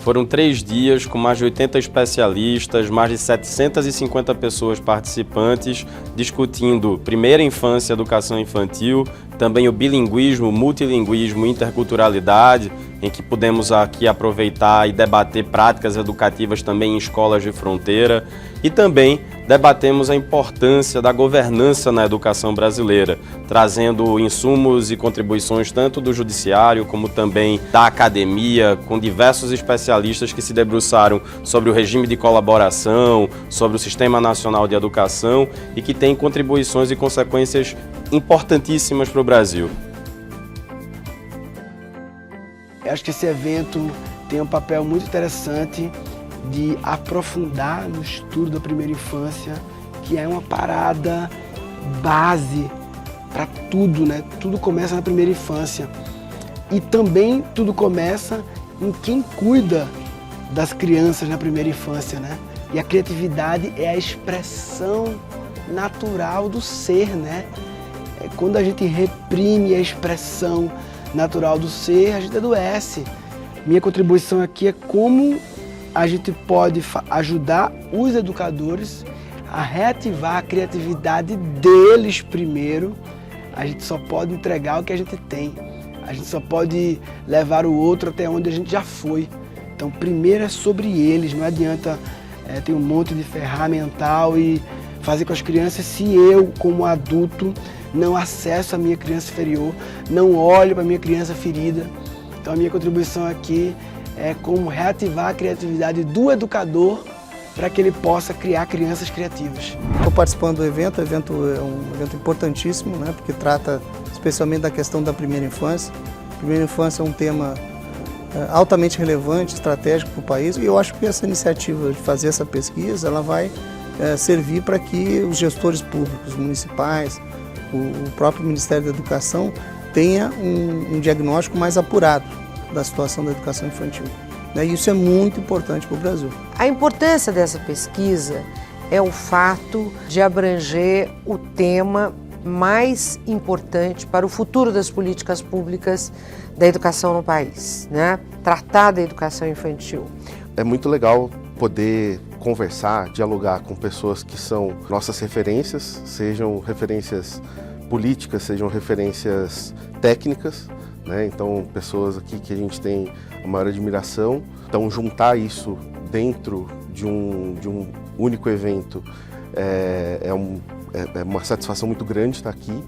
Foram 3 dias com mais de 80 especialistas, mais de 750 pessoas participantes, discutindo primeira infância, educação infantil, também o bilinguismo, multilinguismo, interculturalidade, em que pudemos aqui aproveitar e debater práticas educativas também em escolas de fronteira, e também debatemos a importância da governança na educação brasileira, trazendo insumos e contribuições tanto do judiciário como também da academia, com diversos especialistas que se debruçaram sobre o regime de colaboração, sobre o Sistema Nacional de Educação e que têm contribuições e consequências importantíssimas para o Brasil. Eu acho que esse evento tem um papel muito interessante de aprofundar no estudo da primeira infância, que é uma parada base para tudo, né? Tudo começa na primeira infância. E também tudo começa em quem cuida das crianças na primeira infância, né? E a criatividade é a expressão natural do ser, né? É quando a gente reprime a expressão natural do ser, a gente adoece. Minha contribuição aqui é como a gente pode ajudar os educadores a reativar a criatividade deles primeiro. A gente só pode entregar o que a gente tem. A gente só pode levar o outro até onde a gente já foi. Então, primeiro é sobre eles. Não adianta ter um monte de ferramental e fazer com as crianças se eu, como adulto, não acesso a minha criança inferior, não olho para a minha criança ferida. Então, a minha contribuição aqui é como reativar a criatividade do educador para que ele possa criar crianças criativas. Estou participando do evento, o evento é um evento importantíssimo, né, porque trata especialmente da questão da primeira infância. A primeira infância é um tema altamente relevante, estratégico para o país, e eu acho que essa iniciativa de fazer essa pesquisa ela vai servir para que os gestores públicos municipais, o próprio Ministério da Educação tenha um diagnóstico mais apurado da situação da educação infantil. E isso é muito importante para o Brasil. A importância dessa pesquisa é o fato de abranger o tema mais importante para o futuro das políticas públicas da educação no país, né? Tratar da educação infantil. É muito legal poder conversar, dialogar com pessoas que são nossas referências, sejam referências políticas, sejam referências técnicas, né? Então, pessoas aqui que a gente tem a maior admiração. Então, juntar isso dentro de um único evento é uma satisfação muito grande estar aqui.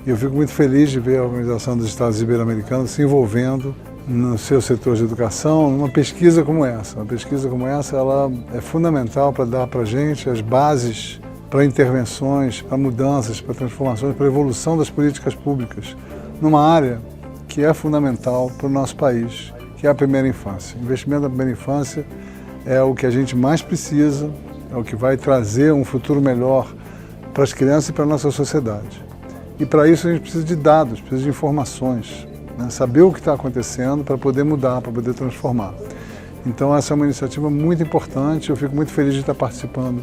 Eu fico muito feliz de ver a Organização dos Estados Ibero-Americanos se envolvendo no seu setor de educação numa pesquisa como essa. Uma pesquisa como essa ela é fundamental para dar para a gente as bases para intervenções, para mudanças, para transformações, para a evolução das políticas públicas numa área que é fundamental para o nosso país, que é a primeira infância. O investimento na primeira infância é o que a gente mais precisa, é o que vai trazer um futuro melhor para as crianças e para a nossa sociedade. E para isso a gente precisa de dados, precisa de informações, né? Saber o que está acontecendo para poder mudar, para poder transformar. Então essa é uma iniciativa muito importante, eu fico muito feliz de estar participando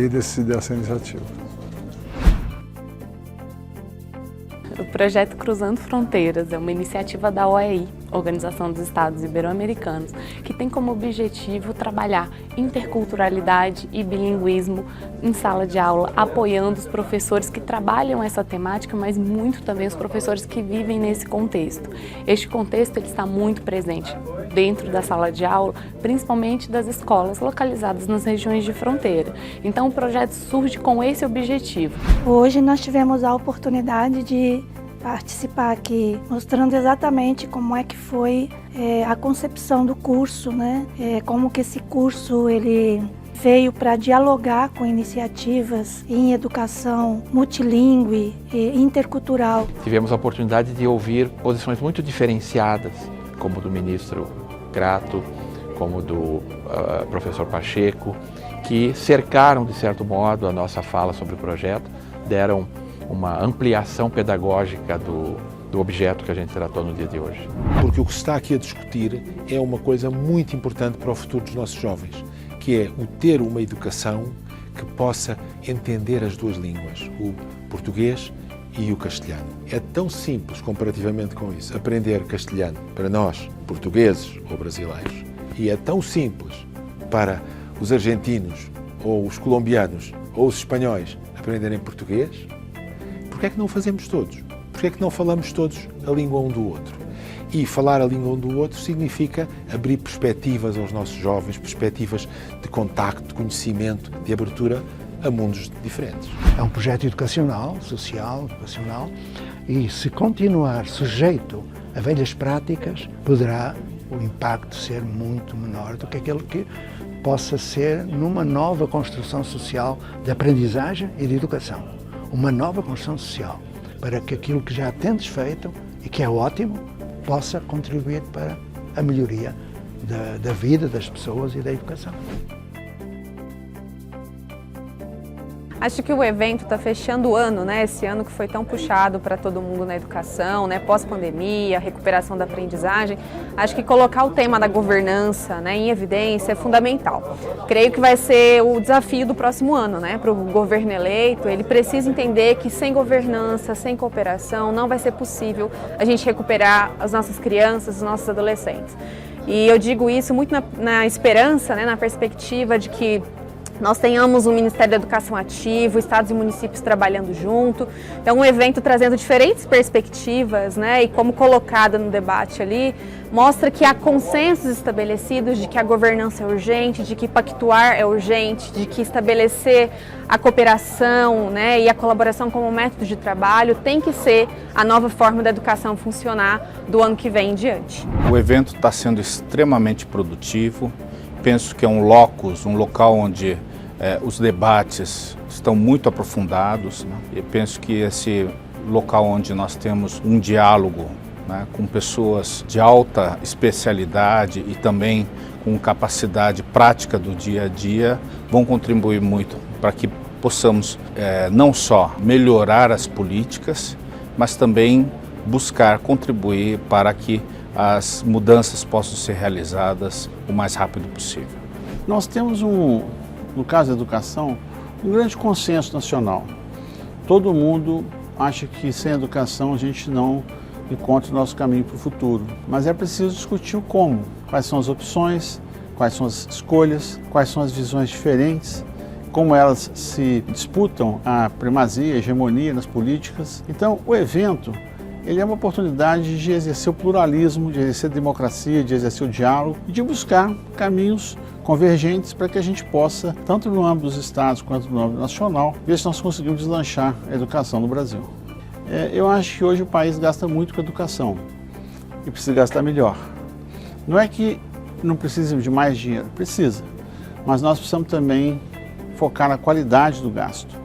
dessa iniciativa. O projeto Cruzando Fronteiras é uma iniciativa da OEI, Organização dos Estados Ibero-Americanos, que tem como objetivo trabalhar interculturalidade e bilinguismo em sala de aula, apoiando os professores que trabalham essa temática, mas muito também os professores que vivem nesse contexto. Este contexto ele está muito presente dentro da sala de aula, principalmente das escolas localizadas nas regiões de fronteira. Então o projeto surge com esse objetivo. Hoje nós tivemos a oportunidade de participar aqui, mostrando exatamente como é que foi a concepção do curso, né? Como que esse curso ele veio para dialogar com iniciativas em educação multilingüe e intercultural. Tivemos a oportunidade de ouvir posições muito diferenciadas, como do ministro Crato, como do professor Pacheco, que cercaram, de certo modo, a nossa fala sobre o projeto, deram uma ampliação pedagógica do objeto que a gente tratou no dia de hoje. Porque o que se está aqui a discutir é uma coisa muito importante para o futuro dos nossos jovens, que é o ter uma educação que possa entender as duas línguas, o português e o castelhano. É tão simples comparativamente com isso, aprender castelhano para nós, portugueses ou brasileiros, e é tão simples para os argentinos, ou os colombianos, ou os espanhóis aprenderem português, por que é que não o fazemos todos? Por que é que não falamos todos a língua um do outro? E falar a língua um do outro significa abrir perspectivas aos nossos jovens, perspectivas de contacto, de conhecimento, de abertura a mundos diferentes. É um projeto educacional, social, educacional, e se continuar sujeito a velhas práticas, poderá o impacto ser muito menor do que aquele que possa ser numa nova construção social de aprendizagem e de educação. Uma nova construção social, para que aquilo que já tendes feito, e que é ótimo, possa contribuir para a melhoria da vida das pessoas e da educação. Acho que o evento está fechando o ano, né? Esse ano que foi tão puxado para todo mundo na educação, né? Pós-pandemia, recuperação da aprendizagem. Acho que colocar o tema da governança, né, em evidência é fundamental. Creio que vai ser o desafio do próximo ano, né? Para o governo eleito, ele precisa entender que sem governança, sem cooperação, não vai ser possível a gente recuperar as nossas crianças, os nossos adolescentes. E eu digo isso muito na esperança, né, na perspectiva de que nós tenhamos um Ministério da Educação ativo, estados e municípios trabalhando junto. Então, um evento trazendo diferentes perspectivas, né, e como colocada no debate ali, mostra que há consensos estabelecidos de que a governança é urgente, de que pactuar é urgente, de que estabelecer a cooperação, né, e a colaboração como método de trabalho tem que ser a nova forma da educação funcionar do ano que vem em diante. O evento está sendo extremamente produtivo. Penso que é um local onde os debates estão muito aprofundados, né? Eu penso que esse local onde nós temos um diálogo, né, com pessoas de alta especialidade e também com capacidade prática do dia a dia, vão contribuir muito para que possamos não só melhorar as políticas, mas também buscar contribuir para que as mudanças possam ser realizadas o mais rápido possível. Nós temos, no caso da educação, um grande consenso nacional. Todo mundo acha que sem educação a gente não encontra o nosso caminho para o futuro. Mas é preciso discutir o como, quais são as opções, quais são as escolhas, quais são as visões diferentes, como elas se disputam a primazia, a hegemonia nas políticas. Então, o evento ele é uma oportunidade de exercer o pluralismo, de exercer a democracia, de exercer o diálogo e de buscar caminhos convergentes para que a gente possa, tanto no âmbito dos estados quanto no âmbito nacional, ver se nós conseguimos deslanchar a educação no Brasil. Eu acho que hoje o país gasta muito com educação e precisa gastar melhor. Não é que não precisa de mais dinheiro, precisa, mas nós precisamos também focar na qualidade do gasto.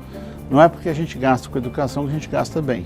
Não é porque a gente gasta com educação que a gente gasta bem.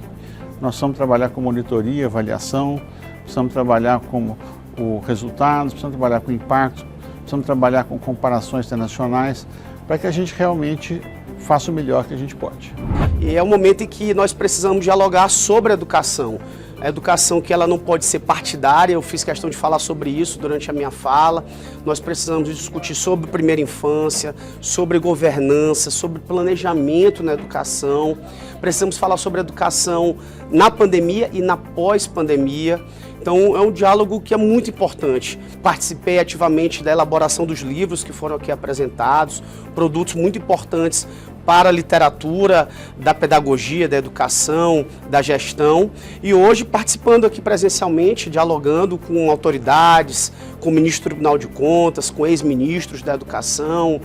Nós precisamos trabalhar com monitoria, avaliação, precisamos trabalhar com o resultado, precisamos trabalhar com impacto, precisamos trabalhar com comparações internacionais, para que a gente realmente faça o melhor que a gente pode. E é um momento em que nós precisamos dialogar sobre a educação. A educação que ela não pode ser partidária, eu fiz questão de falar sobre isso durante a minha fala. Nós precisamos discutir sobre primeira infância, sobre governança, sobre planejamento na educação. Precisamos falar sobre educação na pandemia e na pós-pandemia. Então é um diálogo que é muito importante. Participei ativamente da elaboração dos livros que foram aqui apresentados, produtos muito importantes para a literatura, da pedagogia, da educação, da gestão. E hoje participando aqui presencialmente, dialogando com autoridades, com o ministro do Tribunal de Contas, com ex-ministros da educação,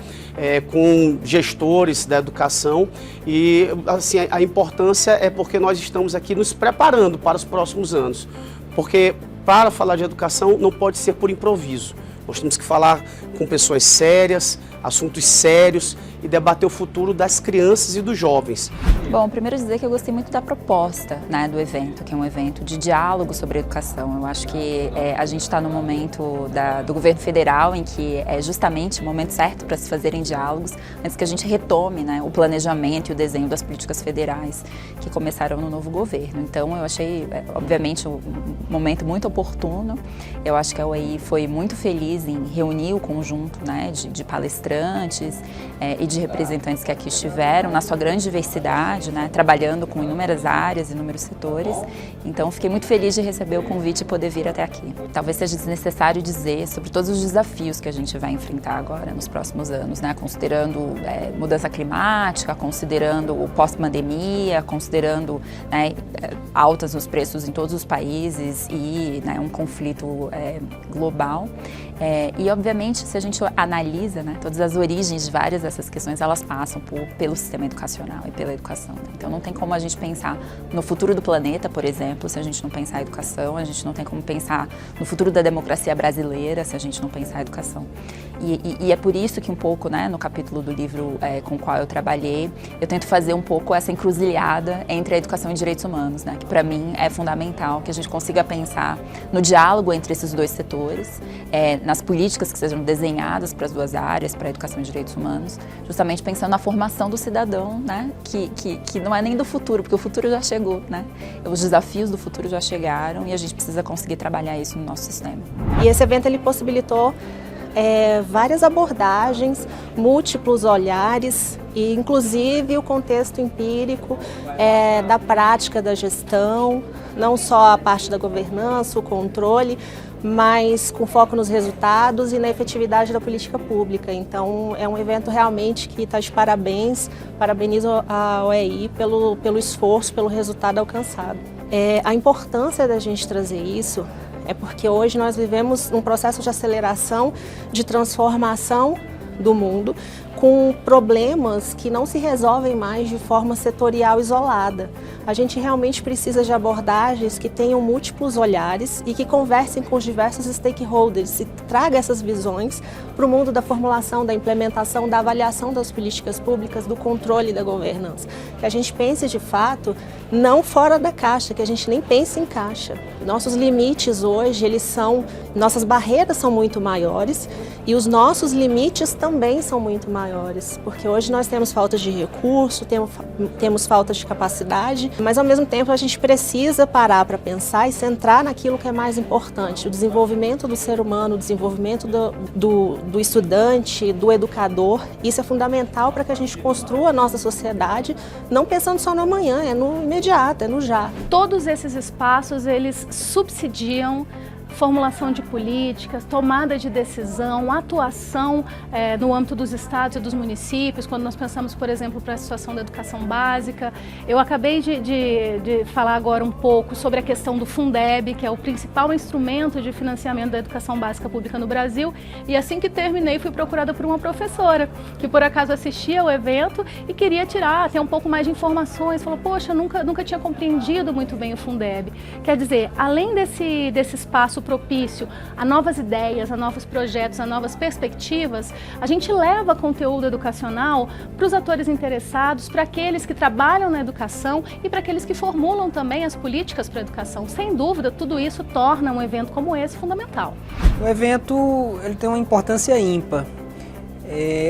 com gestores da educação. E assim, a importância é porque nós estamos aqui nos preparando para os próximos anos. Porque para falar de educação não pode ser por improviso. Nós temos que falar com pessoas sérias, assuntos sérios e debater o futuro das crianças e dos jovens. Bom, primeiro dizer que eu gostei muito da proposta, né, do evento, que é um evento de diálogo sobre educação. Eu acho que a gente está no momento do governo federal em que é justamente o momento certo para se fazerem diálogos, antes que a gente retome, né, o planejamento e o desenho das políticas federais que começaram no novo governo. Então eu achei, obviamente, um momento muito oportuno. Eu acho que a UEI foi muito feliz em reunir o conjunto, né, de palestrantes palestrantes e de representantes que aqui estiveram, na sua grande diversidade, né, trabalhando com inúmeras áreas, inúmeros setores. Então, fiquei muito feliz de receber o convite e poder vir até aqui. Talvez seja desnecessário dizer sobre todos os desafios que a gente vai enfrentar agora nos próximos anos, né, considerando mudança climática, considerando o pós-pandemia, considerando, né, altas nos preços em todos os países e, né, um conflito global. E, obviamente, se a gente analisa, né, todas as origens de várias dessas questões, elas passam pelo sistema educacional e pela educação. Né? Então, não tem como a gente pensar no futuro do planeta, por exemplo, se a gente não pensar em educação. A gente não tem como pensar no futuro da democracia brasileira se a gente não pensar em educação. E é por isso que um pouco, né, no capítulo do livro com o qual eu trabalhei, eu tento fazer um pouco essa encruzilhada entre a educação e direitos humanos, né, que para mim é fundamental que a gente consiga pensar no diálogo entre esses dois setores, nas políticas que sejam desenhadas para as duas áreas, para a educação e direitos humanos, justamente pensando na formação do cidadão, né, que não é nem do futuro, porque o futuro já chegou, né, os desafios do futuro já chegaram e a gente precisa conseguir trabalhar isso no nosso sistema. E esse evento ele possibilitou várias abordagens, múltiplos olhares e inclusive o contexto empírico da prática da gestão, não só a parte da governança, o controle, mas com foco nos resultados e na efetividade da política pública. Então é um evento realmente que está de parabéns, parabenizo a OEI pelo esforço, pelo resultado alcançado. A importância da gente trazer isso é porque hoje nós vivemos um processo de aceleração, de transformação do mundo, com problemas que não se resolvem mais de forma setorial isolada. A gente realmente precisa de abordagens que tenham múltiplos olhares e que conversem com os diversos stakeholders e tragam essas visões para o mundo da formulação, da implementação, da avaliação das políticas públicas, do controle da governança. Que a gente pense de fato não fora da caixa, que a gente nem pense em caixa. Nossos limites hoje, nossas barreiras são muito maiores e os nossos limites também são muito maiores, porque hoje nós temos falta de recurso, temos falta de capacidade, mas ao mesmo tempo a gente precisa parar para pensar e centrar naquilo que é mais importante, o desenvolvimento do ser humano, o desenvolvimento do estudante, do educador. Isso é fundamental para que a gente construa a nossa sociedade, não pensando só no amanhã, é no imediato, é no já. Todos esses espaços, eles subsidiam formulação de políticas, tomada de decisão, atuação no âmbito dos estados e dos municípios, quando nós pensamos, por exemplo, para a situação da educação básica. Eu acabei de falar agora um pouco sobre a questão do Fundeb, que é o principal instrumento de financiamento da educação básica pública no Brasil, e assim que terminei fui procurada por uma professora que por acaso assistia ao evento e queria ter um pouco mais de informações, falou, poxa, nunca tinha compreendido muito bem o Fundeb. Quer dizer, além desse espaço propício a novas ideias, a novos projetos, a novas perspectivas, a gente leva conteúdo educacional para os atores interessados, para aqueles que trabalham na educação e para aqueles que formulam também as políticas para a educação. Sem dúvida, tudo isso torna um evento como esse fundamental. O evento ele tem uma importância ímpar,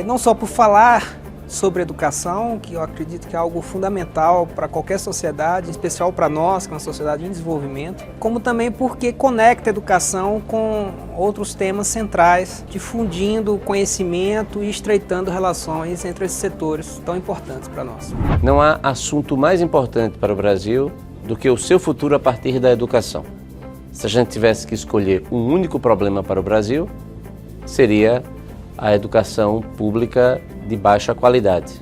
não só por falar sobre educação, que eu acredito que é algo fundamental para qualquer sociedade, em especial para nós, que é uma sociedade em desenvolvimento, como também porque conecta a educação com outros temas centrais, difundindo conhecimento e estreitando relações entre esses setores tão importantes para nós. Não há assunto mais importante para o Brasil do que o seu futuro a partir da educação. Se a gente tivesse que escolher um único problema para o Brasil, seria a educação pública de baixa qualidade.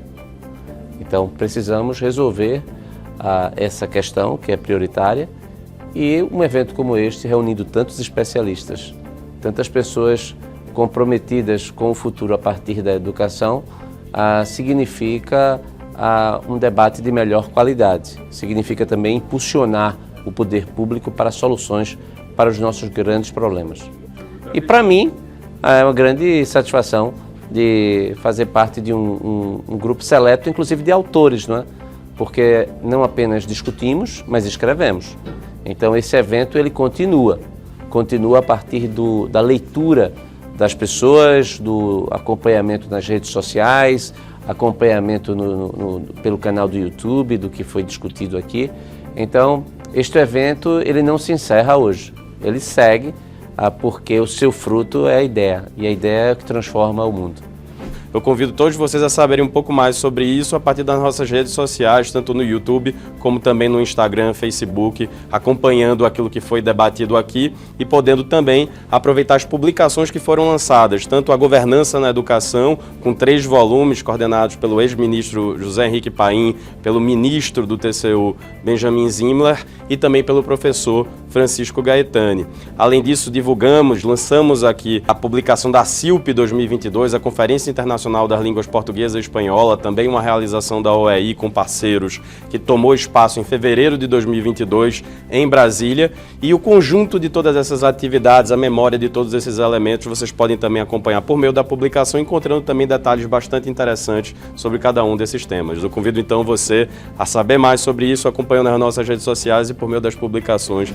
Então precisamos resolver essa questão que é prioritária e um evento como este, reunindo tantos especialistas, tantas pessoas comprometidas com o futuro a partir da educação, significa um debate de melhor qualidade. Significa também impulsionar o poder público para soluções para os nossos grandes problemas. E para mim, é uma grande satisfação de fazer parte de um grupo seleto, inclusive de autores, não é? Porque não apenas discutimos, mas escrevemos. Então esse evento ele continua a partir da leitura das pessoas, do acompanhamento nas redes sociais, acompanhamento pelo canal do YouTube, do que foi discutido aqui. Então este evento ele não se encerra hoje, ele segue, porque o seu fruto é a ideia, e a ideia é o que transforma o mundo. Eu convido todos vocês a saberem um pouco mais sobre isso a partir das nossas redes sociais, tanto no YouTube como também no Instagram, Facebook, acompanhando aquilo que foi debatido aqui e podendo também aproveitar as publicações que foram lançadas, tanto a Governança na Educação, com 3 volumes coordenados pelo ex-ministro José Henrique Paim, pelo ministro do TCU, Benjamin Zimler, e também pelo professor Francisco Gaetani. Além disso, lançamos aqui a publicação da CILP 2022, a Conferência Internacional das Línguas Portuguesa e Espanhola, também uma realização da OEI com parceiros, que tomou espaço em fevereiro de 2022 em Brasília, e o conjunto de todas essas atividades, a memória de todos esses elementos, vocês podem também acompanhar por meio da publicação, encontrando também detalhes bastante interessantes sobre cada um desses temas. Eu convido então você a saber mais sobre isso, acompanhando as nossas redes sociais e por meio das publicações